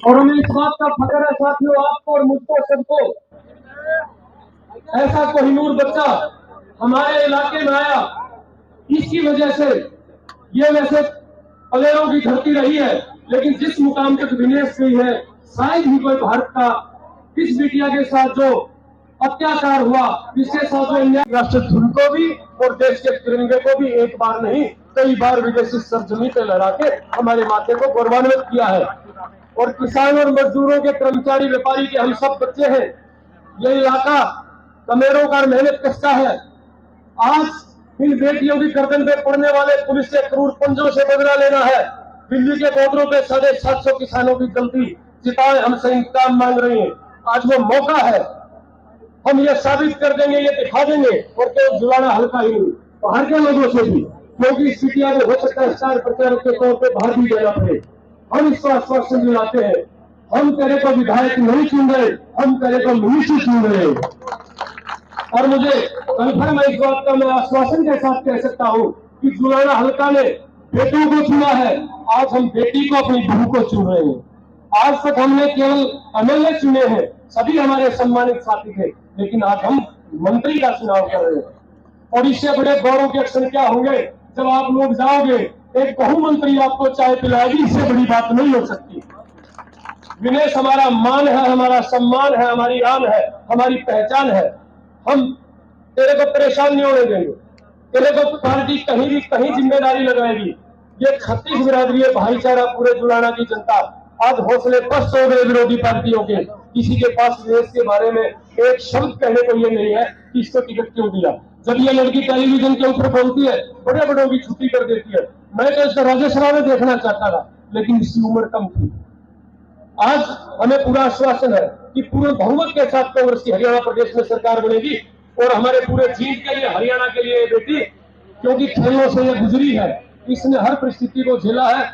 और हमें इस बात का फख्र है साथियों, आपको और मुझको सबको, ऐसा कोहिनूर बच्चा हमारे इलाके में आया, इसकी वजह से ये वैसे पलेरों की धरती रही है, लेकिन जिस मुकाम तक विनेश गई है, शायद ही कोई भारत का इस बिटिया के साथ जो अत्याचार हुआ, इसके साथ जो अन्याय, राष्ट्र धुन को भी और देश के तिरंगे को भी एक बार नहीं कई बार विदेशी सरजमी पे लड़ा के हमारे माथे को गौरवान्वित किया है। और किसान और मजदूरों के, कर्मचारी, व्यापारी के हम सब बच्चे हैं। ये इलाका कमेरों का मेहनत कस्ता है। आज इन बेटियों की गर्दन पे पड़ने वाले पुलिस के क्रूर पंजों से बदला लेना है। दिल्ली के बॉर्डरों पे 750 किसानों की गलती चिताएं हमसे इंतकाम मांग रही हैं। आज वो मौका है, हम ये साबित कर देंगे, ये दिखा देंगे, और केवल जुलाना हल्का ही नहीं, बाहर के लोगों से भी, क्योंकि इस सिटिया में हो सकता है स्टार प्रचारक के तौर पर बाहर भी देना पड़े। हम इसको आश्वासन दिलाते हैं, हम तेरे को विधायक नहीं चुन रहे, हम तेरे को मिनिस्टर चुन रहे हैं। और मुझे कन्फर्म है इस बात का, मैं आश्वासन के साथ कह सकता हूं कि जुलाना हल्का ने बेटों को चुना है, आज हम बेटी को, अपनी बहू को चुन रहे हैं। आज तक हमने केवल एमएलए चुने हैं, सभी हमारे सम्मानित साथी थे, लेकिन आज हम मंत्री का चुनाव कर रहे हैं। और इससे बड़े गौरव के क्षण क्या होंगे जब आप लोग जाओगे, एक बहु मंत्री आपको चाय पिलाएगी, इससे बड़ी बात नहीं हो सकती। विनेश हमारा मान है, हमारा सम्मान है, हमारी आन है, हमारी पहचान है। हम तेरे को परेशान नहीं होने देंगे। तेरे को पार्टी कहीं भी कहीं जिम्मेदारी लगाएगी। ये 36 बिरादरी भाईचारा पूरे जुलाना की जनता आज हौसले पस्त हो गए विरोधी पार्टियों के। किसी के पास देश के बारे में एक शब्द कहने को ये नहीं है कि इसको टिकट क्यों दिया। जब ये लड़की टेलीविजन के ऊपर बोलती है, बड़े बड़ों की छुट्टी कर देती है। मैं तो इसका राज्यसभा में देखना चाहता था, लेकिन इसकी उम्र कम थी। आज हमें पूरा आश्वासन है कि पूर्ण बहुमत के साथ कांग्रेस की हरियाणा प्रदेश में सरकार बनेगी। और हमारे पूरे जीत के लिए, हरियाणा के लिए बेटी, क्योंकि खेलों से ये गुजरी है, इसने हर परिस्थिति को झेला है।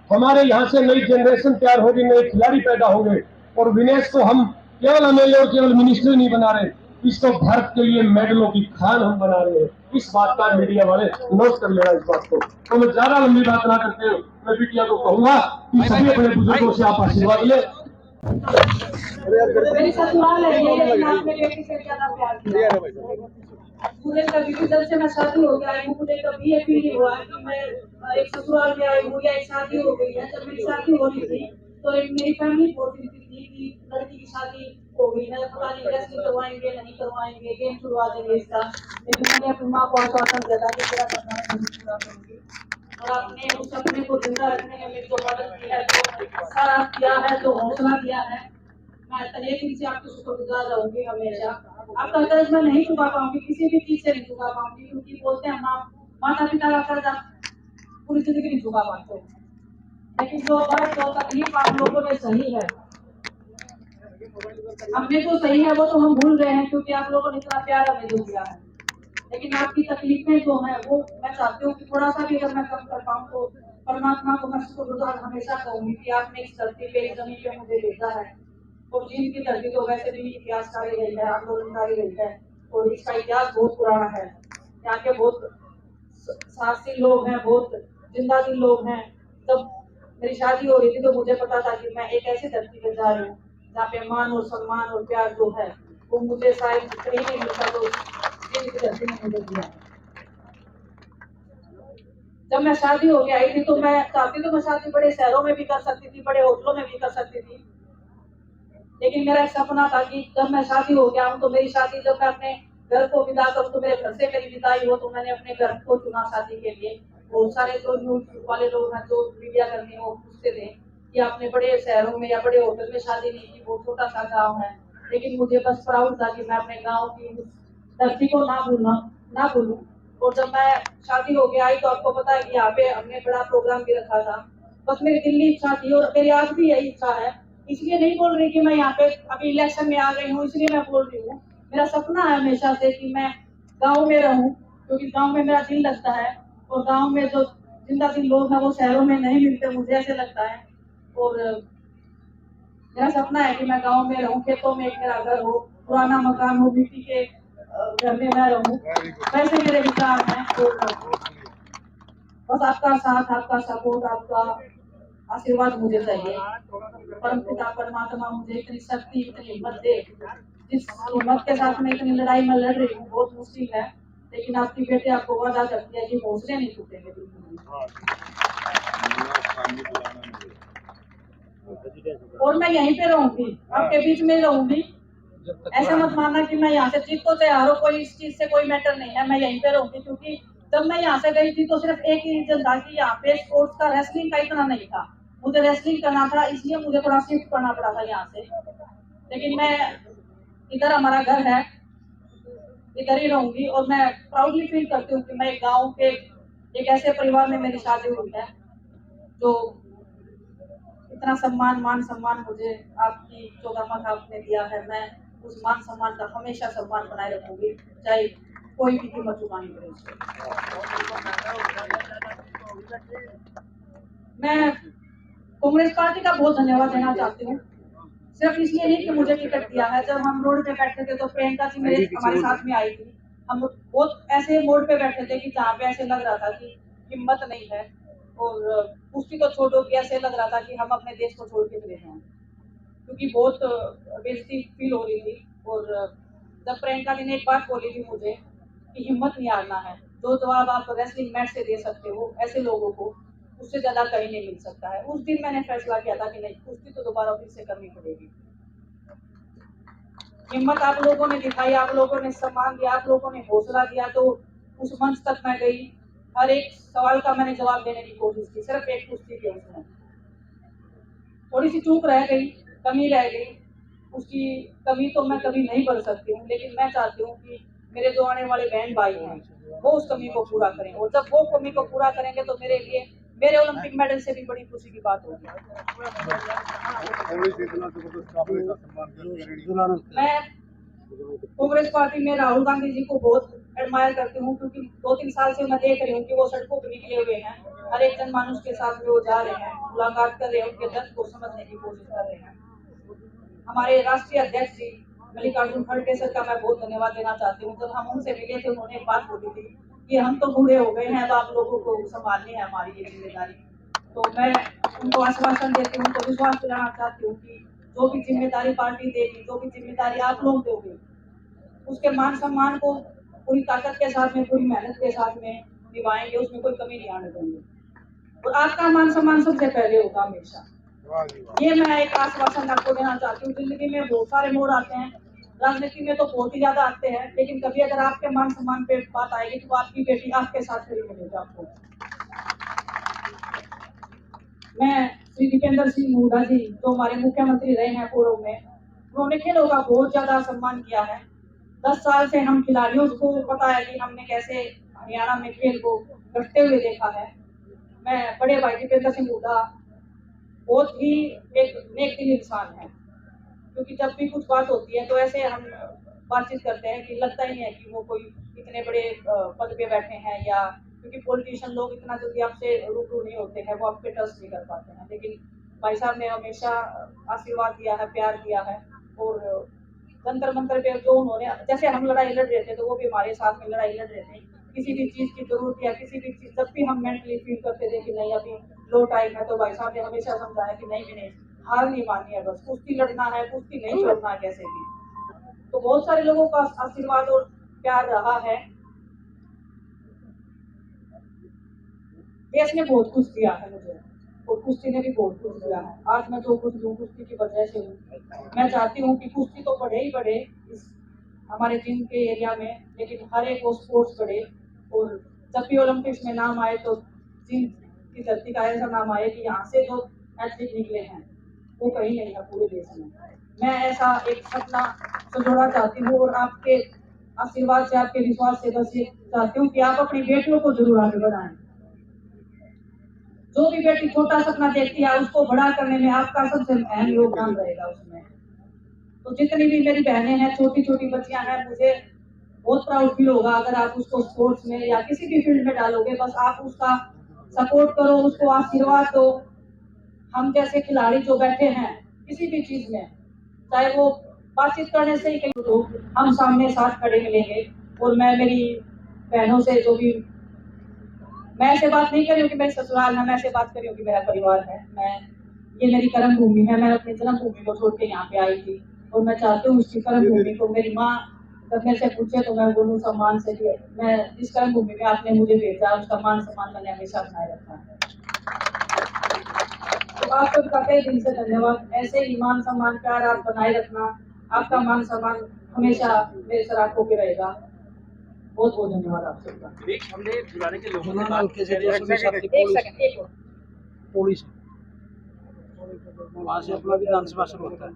हमारे यहाँ से नई जनरेशन तैयार होगी, नए खिलाड़ी पैदा होंगे। और विनेश को हम केवल एमएलए और केवल मिनिस्टर नहीं बना रहे, इसको भारत के लिए मेडलों की खान हम बना रहे हैं। इस बात का मीडिया वाले नोट कर लेना इस बात को। तो मैं ज्यादा लंबी बात ना करते हुए मैं बिटिया को कहूंगा कि सभी अपने बुजुर्गों से आप आशीर्वाद ले। मेरी ससुराल है ये, लेकिन आपने बेटी से ज्यादा प्यार किया। पूरे कभी भी जब से मैं शादी हो गया हूँ, मुझे कभी ये फील नहीं हुआ कि मैं एक ससुराल में आई हूँ या एक शादी हो गई है। जब मेरी शादी हो रही थी तो एक मेरी फैमिली बोलती थी कि लड़की की शादी हो गई है, पता नहीं कैसे करवाएंगे, नहीं करवाएंगे, गेम छुड़वा देंगे इसका। लेकिन मैंने अपनी माँ को आश्वासन दिया था कि तेरा सपना मैं जरूर पूरा करूंगी। और आपने उस सपने को जिंदा रखने में मेरी जो मदद की है, जो सारा किया है, जो हौसला दिया है, मैं तहे दिल से आपको शुक्रगुजार रहूंगी हमेशा। आपका कर्ज मैं नहीं चुका पाऊंगी, किसी भी चीज से नहीं चुका पाऊंगी, क्योंकि बोलते हैं माता पिता का कर्ज आप पूरी जिंदगी नहीं चुका पाते। लेकिन जो दर्द, जो तकलीफ आप लोगों ने सही है, हमने जो सही है वो तो हम भूल गए हैं, क्योंकि आप लोगों ने इतना प्यार हमें जो दिया है। लेकिन आपकी तकलीफें जो है वो मैं चाहती हूँ कि थोड़ा सा भी अगर मैं कम कर पाऊँ तो परमात्मा को मैं शुक्रगुजार हमेशा कहूंगी कि आपने इस धरती पे, इस जमीन पे मुझे भेजा है। और जींद की धरती तो वैसे भी इतिहासकारी रही है, आंदोलनकारी रही है, और इसका इतिहास बहुत पुराना है। यहाँ के बहुत साहसी लोग हैं, बहुत जिंदा दिल लोग हैं। जब मेरी शादी हो रही थी तो मुझे पता था कि मैं एक ऐसी धरती पे जा रही हूँ जहाँ पे मान और सम्मान और प्यार जो है वो मुझे शायद कहीं नहीं मिलता, तो जींद की धरती ने मुझे दिया। जब मैं शादी हो के आई थी तो मैं चाहती तो मैं शादी बड़े शहरों में भी कर सकती थी, बड़े होटलों में भी कर सकती थी। लेकिन मेरा एक सपना था कि जब मैं शादी हो गया हूँ तो मेरी शादी, जब मैं अपने घर को विदा करूँ तो मेरे घर से मेरी विदाई हो, तो मैंने अपने घर को चुना शादी के लिए। बहुत सारे जो न्यूज वाले लोग हैं, जो मीडिया कर्मी हैं, वो पूछते थे कि आपने बड़े शहरों में या बड़े होटल में शादी नहीं की, बहुत छोटा सा गाँव है। लेकिन मुझे बस प्राउड था कि मैं अपने गाँव की धरती को ना भूलूं। और जब मैं शादी हो के आई तो आपको पता है कि यहाँ पे हमने बड़ा प्रोग्राम भी रखा था। बस मेरी दिल की इच्छा थी, और मेरी आज भी यही इच्छा है। इसलिए नहीं बोल रही कि मैं यहाँ पे अभी इलेक्शन में आ गई हूँ, इसलिए मैं बोल रही हूँ। मेरा सपना है हमेशा से कि मैं गाँव में रहूँ, क्योंकि गाँव में मेरा दिल लगता है। और गाँव में जो जिंदा दिल लोग हैं वो शहरों में नहीं मिलते, मुझे ऐसे लगता है। और मेरा सपना है कि मैं गाँव में रहूँ, खेतों में एक मेरा घर हो, पुराना मकान हो, मिट्टी के घर में मैं रहूँ। वैसे मेरे विचार हैं। बस आपका साथ, आपका सपोर्ट, आपका आशीर्वाद मुझे चाहिए। परम पिता परमात्मा मुझे इतनी शक्ति, इतनी हिम्मत दे। जिस हिम्मत के साथ मैं इतनी लड़ाई में लड़ रही हूँ, बहुत मुश्किल है, लेकिन आपकी बेटी आपको वादा करती है कि हौसले नहीं टूटेंगे बिल्कुल। और मैं यहीं पे रहूंगी, आपके बीच में रहूंगी। ऐसा मत मानना कि मैं यहाँ से जीत तो तैयार हूँ, कोई इस चीज से कोई मैटर नहीं है, मैं यहीं पे रहूंगी। क्योंकि जब मैं यहाँ से गई थी तो सिर्फ एक ही रीजन था कि यहाँ पे स्पोर्ट्स का, रेसलिंग का इतना नहीं था। मुझे रेसलिंग करना था, इसलिए मुझे थोड़ा शिफ्ट करना पड़ा था यहाँ से। लेकिन मैं इधर, हमारा घर है, इधर ही रहूंगी। और मैं प्राउडली फील करती हूँ कि मैं एक गाँव के एक ऐसे परिवार में मेरी शादी हुई है, जो इतना सम्मान, मान सम्मान मुझे आपकी चौगामत आपने दिया है। मैं उस मान सम्मान का हमेशा सम्मान बनाए रखूंगी, चाहे कोई भी कीमत चुकानी पड़े उसको। मैं कांग्रेस पार्टी का बहुत धन्यवाद देना चाहती हूँ, सिर्फ इसलिए नहीं कि मुझे टिकट दिया है। जब हम रोड पे बैठे थे तो प्रियंका जी मेरे हमारे साथ में आई थी। हम बहुत ऐसे मोड़ पे बैठे थे कि जहाँ पे ऐसे लग रहा था कि हिम्मत नहीं है, और कुश्ती तो छोड़ो कि ऐसे लग रहा था कि हम अपने देश को छोड़ के चले जाएं, क्योंकि बहुत बेइज्जती फील हो रही थी। और जब प्रियंका जी ने एक बात बोली थी मुझे कि हिम्मत नहीं हारना है, जो जवाब आप रेसलिंग मैच से दे सकते हो ऐसे लोगों को, उससे ज्यादा कहीं नहीं मिल सकता है। उस दिन मैंने फैसला किया था कि नहीं, कुश्ती तो दोबारा फिर से करनी पड़ेगी। हिम्मत आप लोगों ने दिखाई, आप लोगों ने सम्मान दिया, आप लोगों ने हौसला दिया, तो उस मंच तक मैं गई। हर एक सवाल का मैंने जवाब देने की कोशिश की, सिर्फ एक कुश्ती के उसमें थोड़ी सी चूक रह गई, कमी रह गई। उसकी कमी तो मैं कभी नहीं भर सकती हूँ, लेकिन मैं चाहती हूँ कि मेरे जो आने वाले बहन भाई हैं वो उस कमी को पूरा करें, और जब वो कमी को पूरा करेंगे तो मेरे लिए, मेरे ओलंपिक मेडल से भी बड़ी खुशी की बात होगी। मैं कांग्रेस पार्टी में राहुल गांधी जी को बहुत एडमायर करती हूँ, क्योंकि 2-3 साल से मैं देख रही हूँ कि वो सड़कों पर निकले हुए हैं, हर एक जनमानुष के साथ में वो जा रहे हैं, मुलाकात कर रहे हैं, उनके दर्द को समझने की कोशिश कर रहे हैं। हमारे राष्ट्रीय अध्यक्ष जी मल्लिकार्जुन खड़गे सर का मैं बहुत धन्यवाद देना चाहती हूँ। जब हम उनसे मिले थे, उन्होंने एक बात बोली थी कि हम तो बूढ़े हो गए हैं, अब आप लोगों को संभालनी है हमारी ये जिम्मेदारी। तो मैं उनको आश्वासन देती हूँ, उनको विश्वास दिलाना चाहती हूँ कि जो भी जिम्मेदारी पार्टी देगी, जो भी जिम्मेदारी आप लोग दोगे, उसके मान सम्मान को पूरी ताकत के साथ में, पूरी मेहनत के साथ में निभाएंगे, उसमें कोई कमी नहीं आने देंगे। और आपका मान सम्मान सबसे पहले होगा हमेशा। ये मैं एक आश्वासन आपको देना चाहती हूँ। जिंदगी में बहुत सारे मोड़ आते हैं, राजनीति में तो बहुत ही ज्यादा आते हैं, लेकिन कभी अगर आपके मान सम्मान पे बात आएगी तो आपकी बेटी आपके साथ खड़ी मिलेगी आपको। मैं श्री दीपेंद्र सिंह हुड्डा जी, जो हमारे मुख्यमंत्री रहे हैं पूर्व में, उन्होंने खेलों का बहुत ज्यादा सम्मान किया है। 10 साल से हम खिलाड़ियों को पता है कि हमने कैसे हरियाणा में खेल को बढ़ते हुए देखा है। मैं बड़े भाई दीपेंद्र सिंह हुड्डा बहुत ही एक नेक दिल इंसान है, क्योंकि जब भी कुछ बात होती है तो ऐसे हम बातचीत करते हैं कि लगता ही नहीं है कि वो कोई इतने बड़े पद पे बैठे हैं, या क्योंकि पॉलिटिशियन लोग इतना जल्दी आपसे रूबरू नहीं होते हैं, वो आप पे ट्रस्ट नहीं कर पाते हैं। लेकिन भाई साहब ने हमेशा आशीर्वाद दिया है, प्यार दिया है। और जंतर मंतर पे जो उन्होंने, जैसे हम लड़ाई लड़ रहे थे तो वो भी हमारे साथ में लड़ाई लड़ रहे थे। किसी भी चीज की जरूरत या किसी भी चीज, जब भी हम मेंटली फील करते थे कि नहीं अभी लो टाइम है, तो भाई साहब ने हमेशा समझाया कि नहीं नहीं, हार नहीं माननी है, बस कुश्ती लड़ना है, कुश्ती नहीं छोड़ना है कैसे भी। तो बहुत सारे लोगों का आशीर्वाद और प्यार रहा है। देश ने बहुत कुछ दिया है मुझे, और कुश्ती ने भी बहुत कुछ दिया है। आज मैं जो कुछ हूँ कुश्ती की वजह से हूँ। मैं चाहती हूँ कि कुश्ती तो बढ़े ही बढ़े इस हमारे जिम के एरिया में, लेकिन हर एक वो स्पोर्ट्स बढ़े। और जब भी ओलंपिक्स में नाम आए तो जिम की धरती का ऐसा नाम आए कि यहाँ से जो एथलीट निकले हैं वो कहीं नहीं है पूरे देश में। मैं ऐसा एक सपना संजोना चाहती हूँ, और आपके आशीर्वाद से, आपके विश्वास से बस ये चाहती हूँ कि आप अपनी बेटियों को जरूर आगे बढ़ाएं। जो भी बेटी छोटा सपना देखती है उसको बड़ा करने में आपका सबसे अहम योगदान रहेगा उसमें। तो जितनी भी मेरी बहनें हैं, छोटी छोटी बच्चियां हैं, मुझे बहुत प्राउड फील होगा अगर आप उसको स्पोर्ट्स में या किसी भी फील्ड में डालोगे। बस आप उसका सपोर्ट करो, उसको आशीर्वाद दो। हम जैसे खिलाड़ी जो बैठे हैं किसी भी चीज में, चाहे वो बातचीत करने से ही कहीं, तो हम सामने साथ खड़े मिलेंगे। और मैं मेरी बहनों से जो भी मैं ऐसे बात नहीं कर रही हूँ कि मेरे ससुराल है, मैं ऐसे बात कर रही हूँ कि मेरा परिवार है। ये मेरी कर्म भूमि है। मैं अपनी जन्म भूमि को छोड़ के यहाँ पे आई थी और मैं चाहती हूँ उसकी कर्म भूमि को मेरी माँ जब मेरे से पूछे तो मैं बोलूँ सम्मान से कि मैं जिस कर्म भूमि में आपने मुझे भेजा उसका मान सम्मान मैंने हमेशा बनाए रखा है। तो आपको तहे दिल से धन्यवाद। ऐसे ही मान सम्मान प्यार आप बनाए रखना, आपका मान सम्मान हमेशा मेरे सर आंखों पे रहेगा। बहुत बहुत धन्यवाद आप सबका। एक हमने जुलाने के लोगों जुलाना से हल्के से एक सेकंड, एक सेकंड, एक और। पौड़ी से वहाँ से अपना विधानसभा शुरू होता है।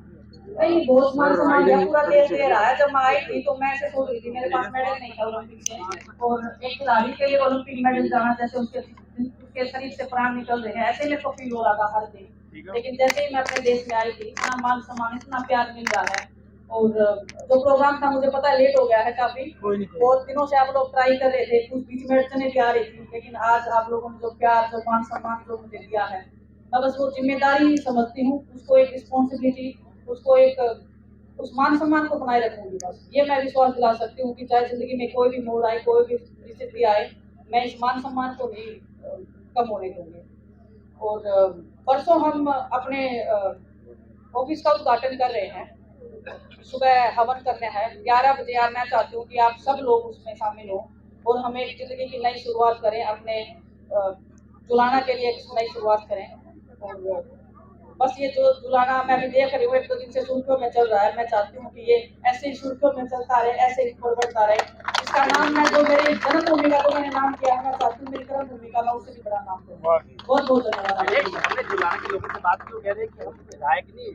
नहीं, बहुत मान सम्मान है, पूरा देश दे रहा है। जब मैं आई थी तो मैं ऐसे सोच रही थी, मेरे पास मेडल नहीं था ओलंपिक से, और एक खिलाड़ी के लिए ओलंपिक मेडल जाना जैसे उसके शरीर से प्राण निकल रहे हैं, ऐसे मेरे को फील हो रहा था हर दिन। लेकिन जैसे ही मैं अपने देश में आई थी, इतना मान सम्मान, इतना प्यार मिल रहा है। और जो प्रोग्राम था, मुझे पता है लेट हो गया है काफी, बहुत दिनों से आप लोग ट्राई कर रहे थे, कुछ बीच में अड़चने भी आ रही थी, लेकिन आज आप लोगों ने जो प्यार, जो मान सम्मान जो मुझे दिया है, मैं बस वो जिम्मेदारी ही समझती हूँ, उसको एक रिस्पॉन्सिबिलिटी, उसको एक उस मान सम्मान को बनाए रखूंगी। बस ये मैं विश्वास दिला सकती हूँ कि चाहे जिंदगी में कोई भी मोड़ आए, कोई भी परिस्थिति आए, मैं इस मान सम्मान को नहीं कम होने दूंगी। और परसों हम अपने ऑफिस का उद्घाटन कर रहे हैं, सुबह हवन करना है 11 बजे। यार मैं चाहती हूँ कि आप सब लोग उसमें शामिल हो और हम एक जिंदगी की नई शुरुआत करें, अपने जुलाना के लिए एक नई शुरुआत करें। और बस ये जो जुलाना मैं भी देख रही हूँ, एक दो दिन से सुर्खियों में चल रहा है, मैं चाहती हूँ कि ये ऐसे ही सुर्खियों में चलता रहे, ऐसे ही ऊपर बढ़ता रहे। इसका नाम मैं जो मेरी जन्मभूमि का जो मैंने नाम किया है, मैं चाहती हूँ मेरी कर्म भूमि का मैं उससे भी बड़ा नाम करूँ। बहुत बहुत धन्यवाद। हमने जुलाने के लोगों से बात की, वो कह रहे हैं कि हम विधायक नहीं